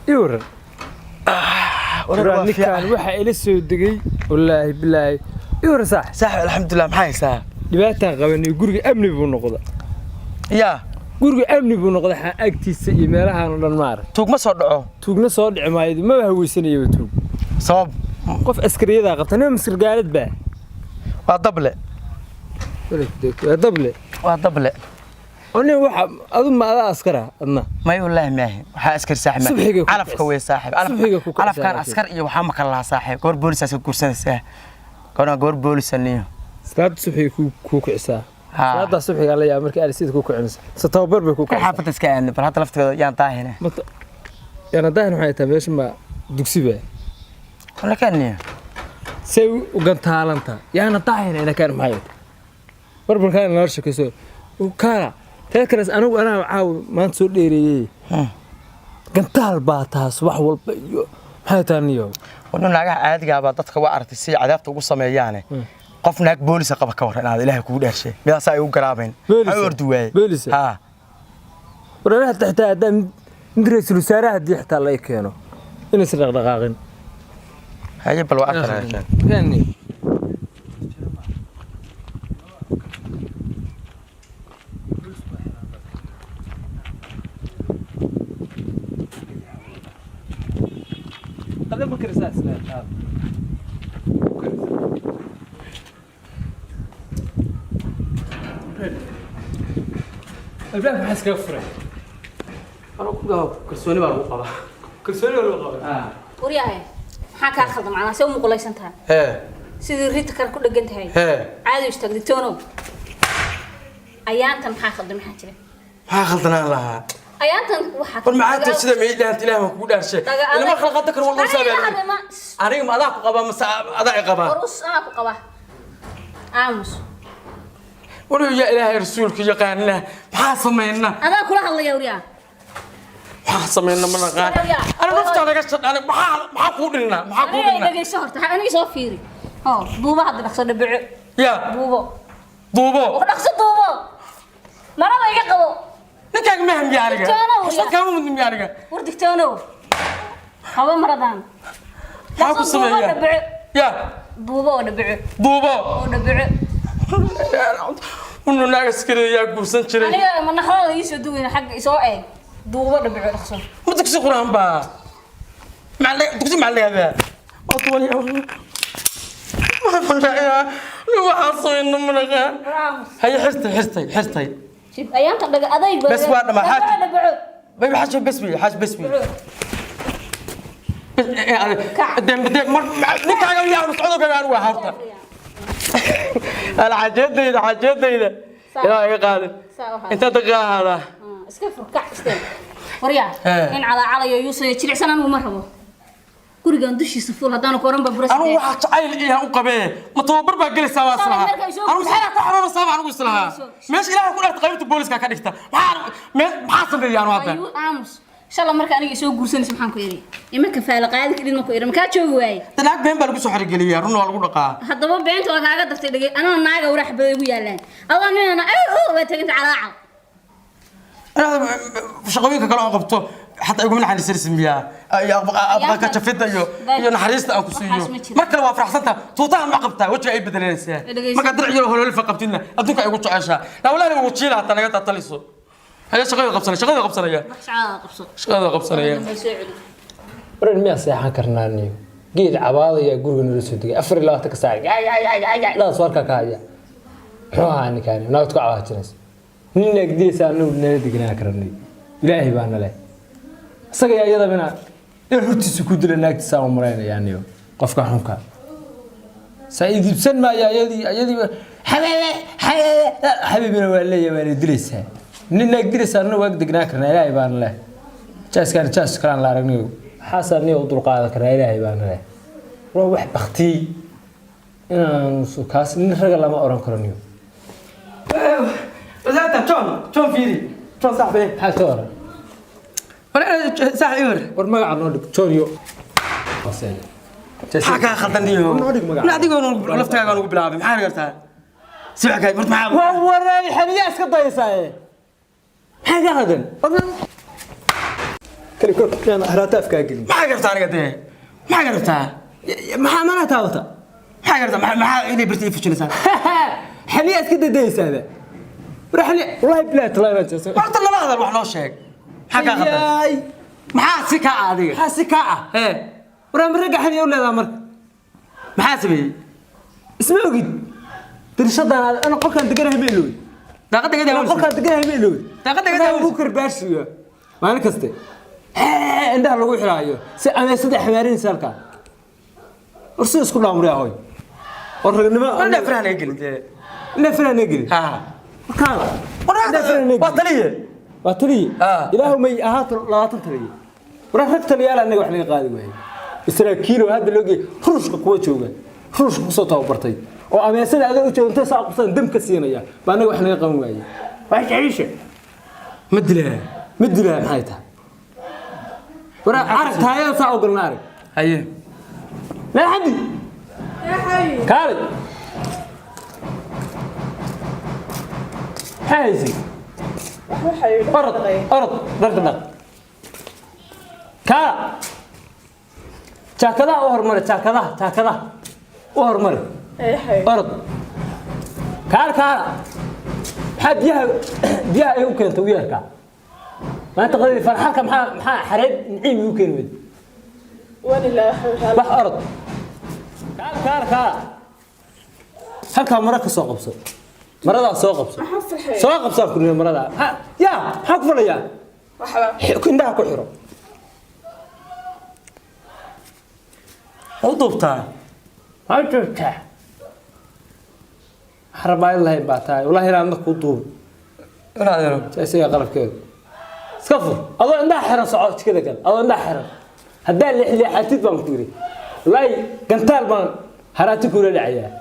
يورن ورا كان waxa ila soo degay wallahi billahi يورن صح الحمد لله maxay saa dhibaataan qabanay guriga amni buu noqday yaa guriga amni buu noqday agtiisa iyo meelahan oo dhan maar tuug ma soo dhaco tuugna soo dhici maayo ma haweysanayay tuug sabab qof askariyada qabtana masir gaalad baa waa dable waa dable أنا واحد أظن ما هذا أسكره أنا ما يقول الله ما هي وح أسكر صاحب علف كوي صاحب علف كان أسكر إيه وحامك الله صاحب قور بوليس أسكر كورسان ساه كنا قور بوليس النيو سلاد صبحي كوك عساه سلاد صبحي قال لي يا أمريكا أرسيد كوك عنس ستوبر بكوك حافظ تسكان برهات لفت يان طاهنا يعني طاهن حياة تبيش ما دكسبه ولا كان نيو سوي وقنت هالنتا يعني طاهن أنا كان معي بربر كان نرش كسر وكارا تذكرت أنا عاو ما نسول لي قنتال باتاس wax walba iyo maxay taaniyo wadno naga caadiga ba dadka waa artay si cadaabta ugu sameeyaan qof naag boolis qaba ka waran ilaahay kugu dhashay midaas ay u garaabeen ay orduway ha waraha taxta adam indirisul saaraha hadii xita la keeno inay si dhaqdhaqaaqin haye bal waa arkay kani هذا بكر أساس لا هذا الباب حس كفره أنا كده كرسوني بالوقبة كرسوني بالوقبة ورياه حكى خلط معنا سوي مقوليشن تها سيد ريت كان كل جنت هاي عادي يشتغل تونو أيام تم حاخذ من حاجة حاخذنا لها أيام واحد والمعاد تسلم عيد أنت له كود أرشة لما خلقتك والله سابع أنا ما أذاك قبا مس أذاك قبا أروس أنا قبا عامس ولو يا إلهي رسولك يقان له حاصمينا أنا كلها الله يوريا حاصمينا من الغاد أنا نفت أنا قصد أنا ما قولنا ما قولنا أنا جاي شهر أنا يسوي فيري بوبا هذا نقصد بيع يا بوبا ونقصد بوبا ما رأى يقبل نكاك مهم يارجع أصلا كم من يارجع وردك تونو هوا مرضان حاكو سمية يا بوبا ونبيع ونو ناقص كده يا قوسن شري أنا من نحاول يسدوين حق يسوي بوبا ونبيع رخصة ما تكسي قرآن با معلي تكسي معلي هذا أطول يا ما يا لو حاصين من غير هي حستي شوف أيام تقدر أضيق بس وانا ما حاج بيبي حاج بس بي دم مر نك على وياه مسعود كان هو حاطه الحاجات دي يا قادر انت دقاها اسكفر كع استنى وريا ان على يوسف جلعسن انا ما ربو gurigan dushiisa fuul hadaan ku oran ba buras anu waxa jacayl iyo u qabee ma tababar ba galaysaa waa salaha anu maxaa ku xaroono sabab anu islaha meesh ilaahay ku dhaartay qaybta booliska ka dhigta maxaa sameeyaan waada aamus shalay marka aniga soo guursanaysa maxaan ku yiri imanka faal qaadi kadib ma ku yiri marka joogi waay tanaag been baa lagu soo xarigeliyay run waa lagu dhaqaa hadaba beenta waa kaaga dartay dhigay anaa naaga warax baday ugu yaalaan adanina waa tagay calaaca أنا شغويك كلام قبته حتى يقول من حد يصير سميها أبغى كشفتها يو نحرست أو كسيو ما كانوا أفرح سنتها توطها ما قبتها وجه أي بدل نسيها ما قدر يجوا هلول فقبتنا أدوك أي وجه عشاء لا ولا أنا وجيلها حتى أنا قلت أطلسوا هي شغوية قبصنا يا شغوية قبصنا يا ورن ميا سيحان كرنانيو قيد عباضة يا قرقن الرسول أفر الله تكسار لا صورك كايا حواني كان ناقتك عواه جنس نينك دي سانو نادقنا كرني إلهي بانا له سقي أيضا بنا الحوت سكود لناك تساوي مرينا يعني قفك حنكا سعيد بسن ما يا يدي حبيبنا ولا يا ولي دريسها نينك دريس أنو وقت دقنا كرنا إلهي بانا له جاس كان لا رجنيو حسن نيو طرق هذا كرنا إلهي بانا له روح بختي أنا سكاس نرجع لما أوران كرنيو وزادة شون فيري شون صاحبي حاتور ولا صاحبي ورمجع نودك شونيو وصل حكا خلطنيو لا ديقو لفتها كانوا بلابي محل قرتها سبع كاي مرت معاه وراي حنياس كضيساي حاجه هذا kali kor kana harata afka gelin ما قربت أنا قديه ما قربتها ما تاوتا ما قربت ما إني برتي في شنو سان حنيس كده ديس هذا رحني والله بلا طلع ما تسوي قلت له هذا الواحد نو شيك حاجة غلط ما سكا عادي حاسكا إيه ورا مرقع حني ولا ذا مر محاسبي اسمه قد ترشد انا قلت كان دقنها ميلود دقت كده انا قلت كان دقنها ميلود دقت كده بكر باشيو ما انا كستي عندها لو خلايو انا صدح حمارين سالكا ورسيس كل عمري هاي ورغنما انا فران يقل لا فران يقل ها كان ورا فران بطليه بطليه الهو ما اهات 20 تري ورا ركت ليال anaga wax laga qaadi waayay israakiilo hadda loogi ruushka kuwa jooga ruushka soo tababartay oo ameesada aad u joogto saa qabsan dam ka siinaya baa anaga wax laga qaban waayay wax jeceliisha مدلها محيتها ورا عرق تايا ساعة قلنا عرق هيا لا حدي يا حي كاري حايزي أرض دق كا شاكدا أهرمر شاكدا أهرمر يا حي أرض كار حد بيها يمكن تويرك ما تقدر فرحانك محا حريد نعيم يمكن ود ولله بح أرض كار هلكا مرة سوق بصر مرة سوق بصر أحس الحين سوق بصر كل مرة يا حق ولا يا وحلا كنا كحرو وضبطها هاي حرباي الله يبعتها والله لا عندك وضوب لا سياسية قلب كذا سكفر أظن عندها حرن صعود كذا قال أظن عندها حرن هدا اللي حاتيت بانكوري والله قنتال بان هراتك ولا العيال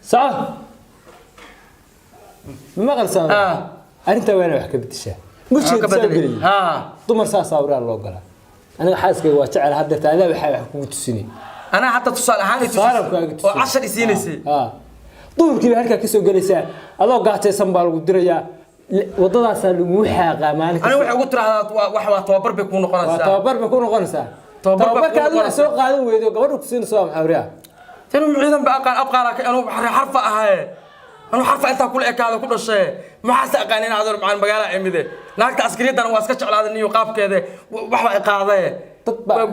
صح ما قال سام أنت وين وحكي بتشاه مش تسوي ها ضمر ساس أورا الله قال أنا حاسس كي واتشعر هذا هذا بحكي بتسني أنا حتى تصال هاني و10 سنين duurkii halka ka soo galaysaa adoo gaacaysan baa lagu dirayaa wadadaas lagu xaqaa maalin أنا waxay ugu tiraahdaa wax tababar bay ku noqonaysaa tababar bay ku noqonaysaa tababarka aad soo qaadan weydo gabadhu ku siinayso maxawriya tan ciidan ba aqaala inuu xarfa ahaa أنا حرف أنت كل إكاد كل شيء ما حس أقانين هذول مع المجال عمده لكن عسكري ده أنا واسكت على هذا النيو قاب كذا وحنا إقاضة تطبع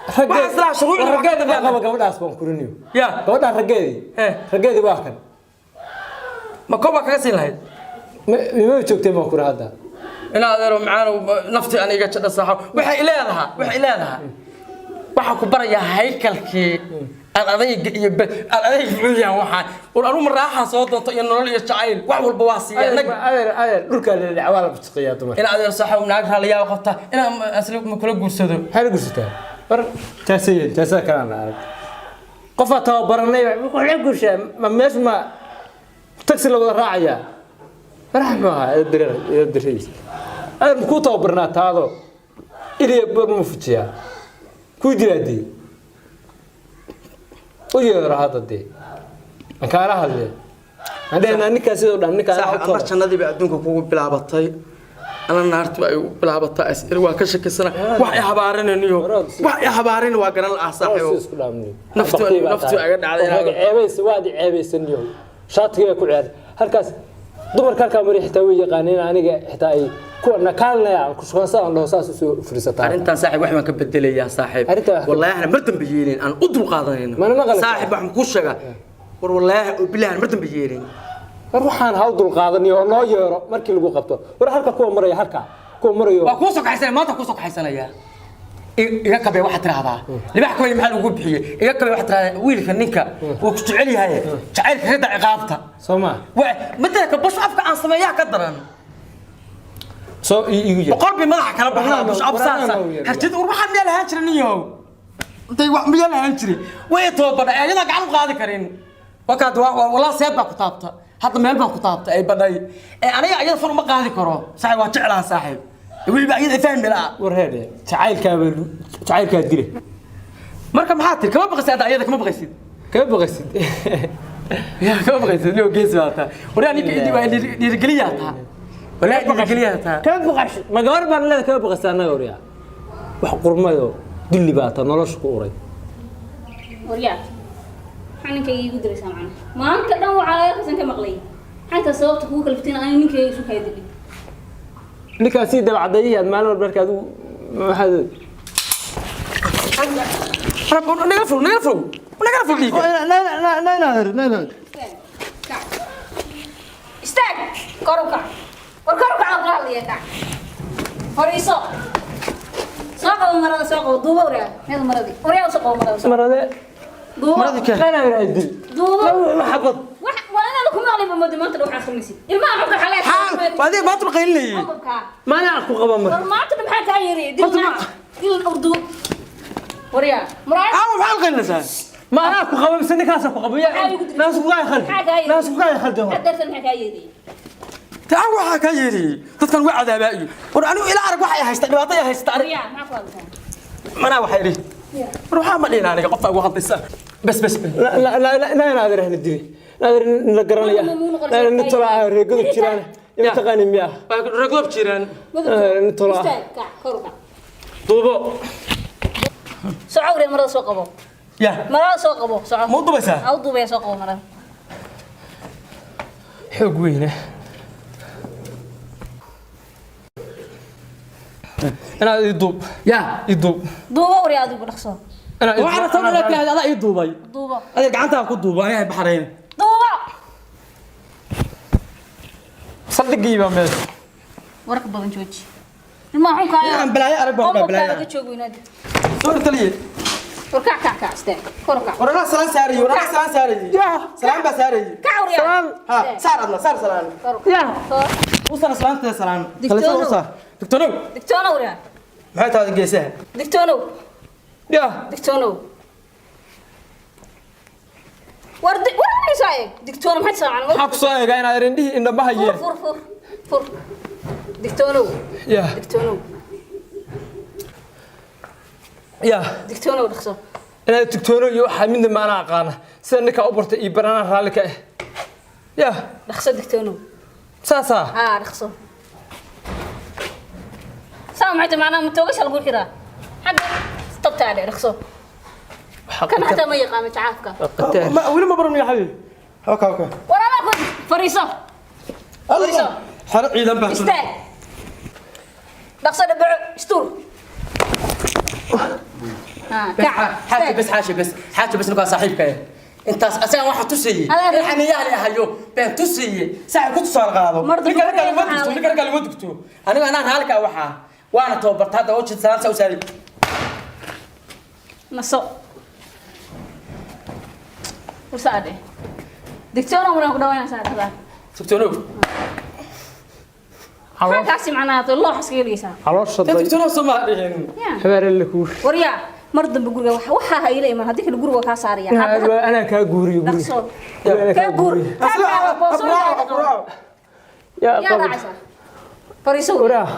واحد لا شغل رجالي بقى قبل أسبوع كورنيو يا قبل رجالي واحد ما كوبا كاسين هاي ما شفتي ما كور هذا أنا هذول معانا نفتي أنا جت الصحة وحي إلهها waxa ku baraya haykalkii adeeg buuyan waxa oo maraaxa soo doonto in nolol iyo jacayl wax walba waa siiyay dhulka la dhawaal bashqiya dumar in adeer saxaw naag haliyaa qabta in asli ma kula guursado hal guursataa bar taasiye kana arag qof tababaranay wuxuu la guurshaa ma meesh ma taxi la wada raacaya farxmaha dariis aan ku tababarnaa taado ilaa bad mu fujiya كوديادي ويا هذا دي أكاره هذا عندنا نكاسي ولا نكاسي أنا شنادي بعدونك كوب بلعبطي أنا نارت بلعبطي أسير وكشك السنة وحي حبارين اليوم وحي حبارين وقرن الأصحاب نفتو أقعد على عيبس وادي عيبس اليوم شاطئ كل عاد هالكاس دمر كان مريح توي قانين أنا حتى كنا كلنا يعني كشخصا الله ساس فرصة أنت صاحب واحد ما كبدل يا صاحب والله إحنا مرتم بيجينين أنا أدرو قاضيين صاحب واحد مكوشة والله بالله أنا مرتم بيجينين روحان هاودو قاضني والله يرى مركي لقو قبطه ورا هلكا كو مريا هلكا كو مريو وكوسك حسن ما تكوسك حسن يا إياك بي واحد تراهدا لباح كوي محل ugu bixiye iyaga bay wax tiraahdaa wiilka ninka uu ku jecel yahay jacaylka ka daciqaabta Soomaa midda bash afka aan sameeyaa ka daran soo iigu qalbi madaxa kala baxaa bash absaasa harjid urbaxa meel ahaan jiraniyo intay wax meel ahaan jiri way toobada ayada gacan qaadi karin wakaad wala seed ba ku taabta hadda meel baan ku taabta ay baday aniga ayada far ma qaadi karo saaxiib waa jeclaan saaxiib weliba ayada fahmi la warheede jacaylka dile marka maxaa tir kama baqaysid ayada kama baqaysid ya kama baqaysid loo gees waata waraa ninka idii waa dhiirigeliyaa taa ولا بقشيتها كيف بقش ما قبر بان لا كيف بقش انا وريا wax qurmayo dilli baata nolosha ku uray وريا حنك يجي درس معنا ما أنت دم وعلى خصنا كمقلي حتى صوت أخوك اللي فتنا أنا منك شو كيدلي ninka sii dabacday maalin walba markaad maxaa نقفل ليك لا استاك كروكا وركروكا على الله يا كع فريسو ساق المرض ساق دوبا وريا هذا مرضي وريا ساق المرض marade دوبا انا رايدل دوبا محبط وانا لكم اغلب ما دمت روح اخرنسي ما عمرك حالات وهذه ما تبقين لي ما انا اكو قبا مر ما تدم حاجه يري دي الاردو وريا مراد ما حلقنا ما انا اكو قبا بس انك اسكو قبا ناس بغاي خلد ناس بغاي خلد حدث الحكايه دي تعال waxa ka yiri dadkan waa cadaabaayo war anu ila arag waxa ay haysta dhibaato ay haysta وريا ما فهمت mana waxa yiri ruuxa ma dhina aniga qofka ugu hadlaysa bas لا لا لا لا نادر هنا دي نادر نقرنيا لا نطلع ريقود جيران يتقاني مياه ragoob jiraan نطلع كروكا دوبو سعوري مرة سوق أبو ya مرة سوق أبو سعور مو dubaysa أو دوبي سوق أبو مرة xoog weyne انا يدوب ya يدوب دوبا وريا دوبا نقصه انا waxaan soo dhalatay hada ay duubay دوبا adiga gacanta ku duubay ay baxareen دوبا صدقي با ميل ورك بدن جوجي ما حون كايا aan balaayo arag baa balaayo كايا جوجو ينادي soo taliye وركع كع استاك كركع warana salaan saariyo warana salaan saariyo salaan ba saariyo كعوريا ha saaradna salaan يا وصل salaanta salaan دكتور. دكتور دكتورو وريا maxay tahay geesaha دكتورو يا دكتورو ورد سايق دكتور محد سامع حق صايغا انا رندي ان ما هي فر دكتورو يا دكتورو يا دكتورو رخصه انا دكتور يو حميد ما انا اقانا سنك او برت اي برنا رالك يا رخصه دكتورو ساسا رخصه سامعت معنا متوقش القول حرا حق طبت عليه رخصه كان حتى ما يقام تعافك ما ولا ما برمي يا حبيبي اوكي ورا ما كنت فريسه الله حرق عيدان بحث استاذ رخصه دبع ستور حاجه بس حاجه بس نبقى صاحبك انت اساسا واحد تسيي الحين يالي هيو بين تسيي ساعه كنت سؤال قادو نقرا قال ودكتو انا هالك waxa وانا توبرت هذا وجه سلام سو سالي نصو وساعده دكتور ولا كدوينا ساعده دكتور ما كاسي معناته الله حسكيليسا علوش صدق دكتور سما دين حبار اللي كوش وريا مرض بغورغا waxa hayilay mar hadii kala guriga ka saariya انا كا غوري ka gur يا يا رعسا فريسو ورا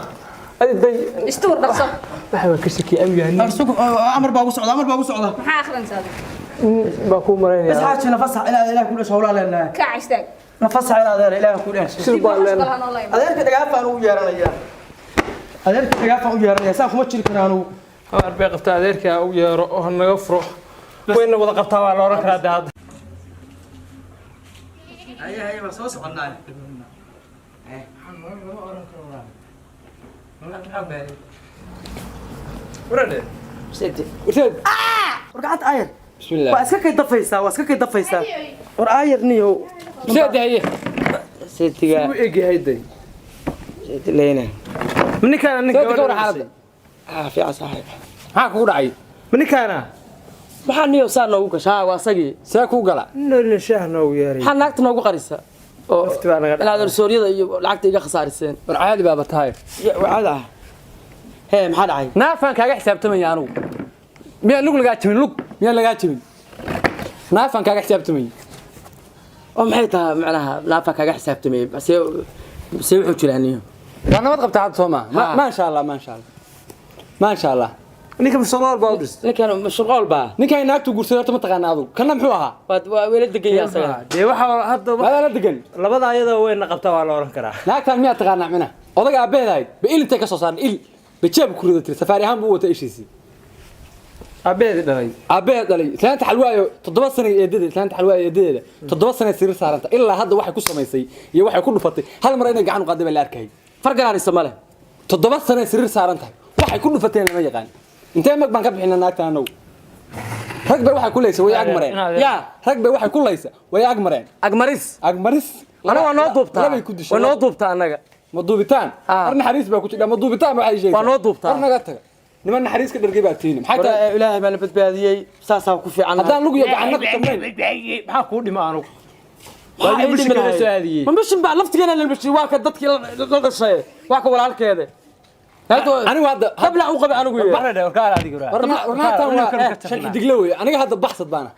هذه استور نقصه waxa ka shaki amyaani ارسوق امر باغو سocda maxaa akhrin saada ba ku mareynaya بس حاجه نفس الى كل شغله لنا ka cistag نفس على الى كل shil baa leena adeerka dhagaafaan u yeeranaya adeerka dhagaafaan u yeeranaya saa kuma jiri karaan uu habar bay qabtaa adeerka u yeero oo naga furo wayna wada qabtaa waa la oran karaa daad هي بس soo soconaa ورده سيدي ورده ورقعت اير بسم الله waa iska kay dafaysaa war aayir niyo سيدي هي سيديga u egi hayday سيدي leena منكان سيدي gawar xaalada fi asaahay ha ku dhacay منكان maxaa niyo saa noogu gashaa waa asagii saa ku gala nolol shaahna u yeeray maxaa naagta noogu qarisa oo ilaad sooriyada iyo lacagta iga khasaariseen war caadi baaba tahay wacada hee maxaa dhacay naafan kaaga xisaabtamaya anigu miyaa lug lagaa jabin lug miyaa lagaa jabin naafan kaaga xisaabtamaya oo maxay tahay macnaha naafan kaaga xisaabtamay se wuxuu jiraa niyo waa nabad qabtaa hadda soo ma ما شاء الله ما شاء الله ما شاء الله ninka mashruuc baadis ninkan mashruuc baa ninka naagtu guursaday horta ma taqaan adigu kana muxuu ahaa waa weela degan yahay asaga dee waxa hadda ma la degan labada ayada way naqabtaa waa la oran karaa naagtan miyaa taqaan mina odaga abeedayd ba ilintay ka soo saaran il بجيب كورة سفاري هم بوته إيش يصير abeed dhalay abeed dhalay islaanta xalwaayo 7 sano eedada islaanta xalwaayo eedada 7 sano sir saaranta ilaa hadda waxay ku sameysay iyo waxay ku dhufatay hal mar inay gacan u qaadaba la arkay farqan ismale 7 sano sir saaranta waxay ku dhufateen lama yaqaan intee mag baan ka bixinaa naagta anagu rag bay waxay ku leeysa way agmareen ya rag bay waxay ku leeysa way agmareen agmaris anaga waa noo duubtaa waa noo duubtaa anaga ma duubitaan arna xariis baa ku jira ma duubitaan waxay sheegay waa noo duubtaa arnaga taga niman xariiska dhargay baa tiina maxay tahay ilaahay baan badbaadiyay saasa ku fiican hadaan lugu gacan ku tameyn maxaa ku dhima anu waa bulshada soo aadiyay ma bishin baa laftigeena la bishin waa ka dadkii la dhashay waa ka walaalkeeda anigu hadda qabla u qabi anigu barada warkaal adiga warna taan waa shan xidigla way aniga hadda baxsad baana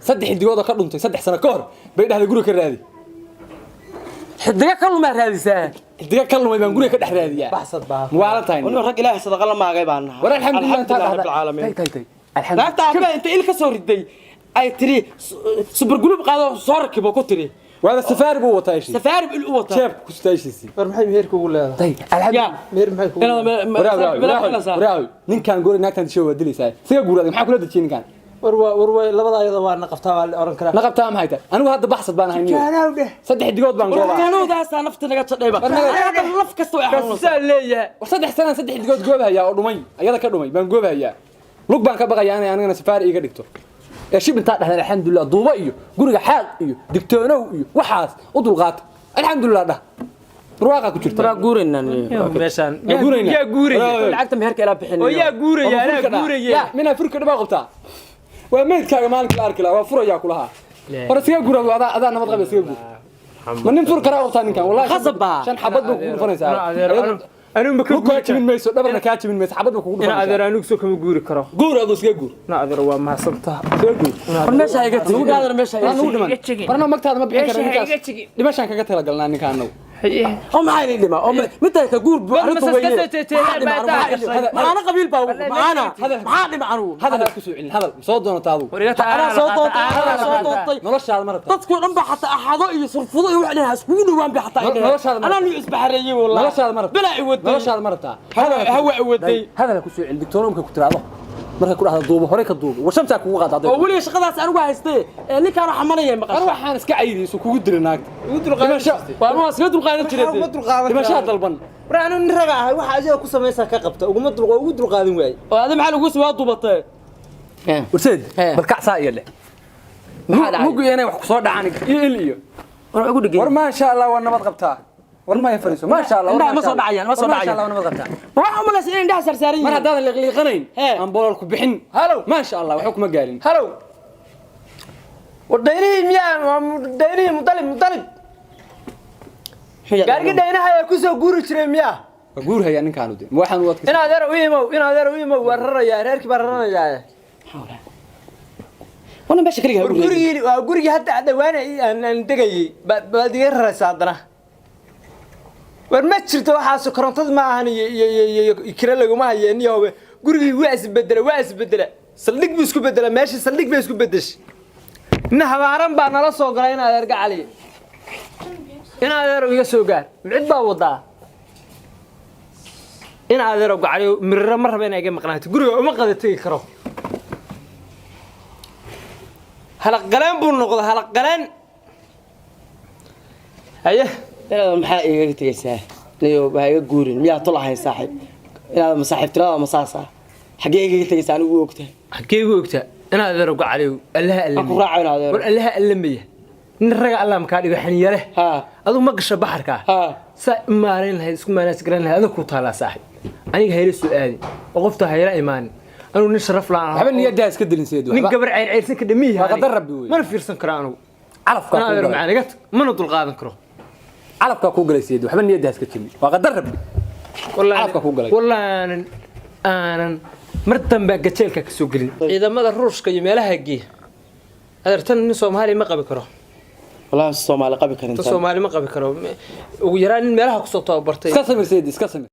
saddex xidigood ka dhuntay 3 sano ka hor bay dhaxday guriga ka raadi xidiga kaluma raadisaa xidiga kaluma baan guriga ka dhex raadiyaa baxsad baa waalatayn inuu rag ilaahay sadaqa la maagay baan nahay war alxamdulillah rabbil caalamiin alxamdulillah inta ilka soo riday ay tiri super group qaado soo rakibo ku tiri wada safaari buu wataa isha safaari uu wataa jeeb ku staashisi war maxay meherku ugu leedahay alxamdulillah meher maxay ku waraawi ninkan goor naagtan show wadilaysaa siga guuraaday maxaa kula dajin ninkan war labada ayada waa naqabtaa waa la oran karaa naqabtaa ma hayta anigu hadda baxsad baan hayniyo saddex xidigood baan goobaa kanoodaas nafta naga jadhayba laf kasto ay xanuunsan leeyahay war saddex sano saddex xidigood goobahaya oo dhumay ayada ka dhumay baan goobahaya lug baan ka baqayaa inay anigana safaari iga dhigto ee shib inta dhaxday alxamdulillah duuba iyo guriga xaaq iyo digtoonow iyo waxaas u dulqaat alxamdulillah dhah ruuqa ku jirta ra guureynaan meeshan yaa guuraya lacagta meherka ila bixin oo yaa guuraya mina furka dhaba qabtaa waa meedkaaga maalinka la arki lahaa waa furayaa kulaha hore siga gurado adaa nabad qaba siga gur ma nin fur karaa qabtaa ninkan wallahi khasaba shan xabad buu ku dhufanaysaa anigu ma ka jibin mayso dhabarna ka jibin mayso xabad buu ku dhufanaysaa ina adeer anigu soo kama guuri karo guur adu siga guur ina adeer waa mahadsantaa siga guur war meesha iga tigi gaadar meesha iga tigi warna magtaada ma bixin karo ninkaas dhimashan kaga tala galnaa ninkan anagu oo maxay dhima oo mid ka guur buu arintu weeyay maana qabiil baa maana maxaa dhima anigu hadal ku soo celin hadal soo doontaa adu ana soo doontaa noloshaada marabta dadku dhan ba xataa axado iyo surfudo iyo wax dhinacaas kugu dhawaan ba xataa ana nu isbaxareeyay wallahi noloshaada marabta bala i waday noloshaada marabta hawa i waday hadal ku soo celin digtoonumka ku tiraado marka ku dhahdo duubo hore ka duubo washamta kugu qaadaday oo wali shaqadaas anigu haystay ninkaan waxa manayay maqasho war waxaan iska cayriiso kugu diray naagta ugu dulqaadan waa ma iska dulqaadan jiray dhimasho dalban war anu nin raga ahay waxa ajiga ku sameeysa ka qabta ugu dulqaadan waay oo aad maxaa lagu soo duubatay warseed bal kacsaa iyo leh mugu inay wax ku soo dhacaan iyo war ugu dhigay war ma sha Allah waa nabad qabtaa war ma yafariso ma sha Allah ma soo dhacayaan ma soo dhacayaan Allah nabad qabtaa waxa ma la siin dhax sarsaarin mar hadaan liqliqanayn aan boolal ku bixin halo ma sha Allah wax kuma gaarin halo wadayni miyaa wadayni mudalib gaarigi daynaha ay ku soo guuri jireen miyaa guur haya ninkaan u deen waxaan wadka ina adeer u imo wararaya reerkii bararaya wana meesha kaliya gurigi hadda dhawaan aan degayay baad iga raraysaa haddana war ma jirto waxaas korontada ma ahan iyo kira laguma hayeen iyo gurigi waa isbedela saldhig buu isku bedela meeshii saldhig bay isku bedeshay ina habaaran baa nala soo galay in adeer gacali in adeer iga soo gaar mid baa wadaa in adeer gacali mirro ma raba inay iga maqnaato guriga uma qada tagi karo halaq galeen buu noqday halaq galeen haye inaad maxaa iga tagaysaa niyo baa iga guurin miyaa tulahay saaxiib inaad masaaxiibtirada masaasa xagee iga tagaysaa anigu ogtahay xagee igu ogtaa inaad adeer gacali allaha ku raaco inaad war allaha allamaya nin raga allah ma ka dhigo xaniyare adu ma gasho baxarka sa imaareen lahayd isku maanaas garan lahayd adigu ku taalaa saaxiib aniga hayla soo aadi oo qofta hayla imaan anu nin sharaf la'aan haba niyada iska dilin seedo nin gabar ceyrsan ka dhamiyahay waa qadar rabbi wey ma fiirsan karo anu calafka ku galay macnaga mana dul qaadan karo calafka ku galay seedo haba niyada iska jimi waa qadar rabbi wallahi calafka ku galay wallahi aanan mar dambe gajeelka ka soo galin ciidamada ruushka iyo meelaha geey adeertan nin Soomaali ma qabi karo wallahi Soomaali qabi karin Soomaali ma qabi karo ugu yaraan nin meelaha ku soo tababartay iska samir seedo iska samir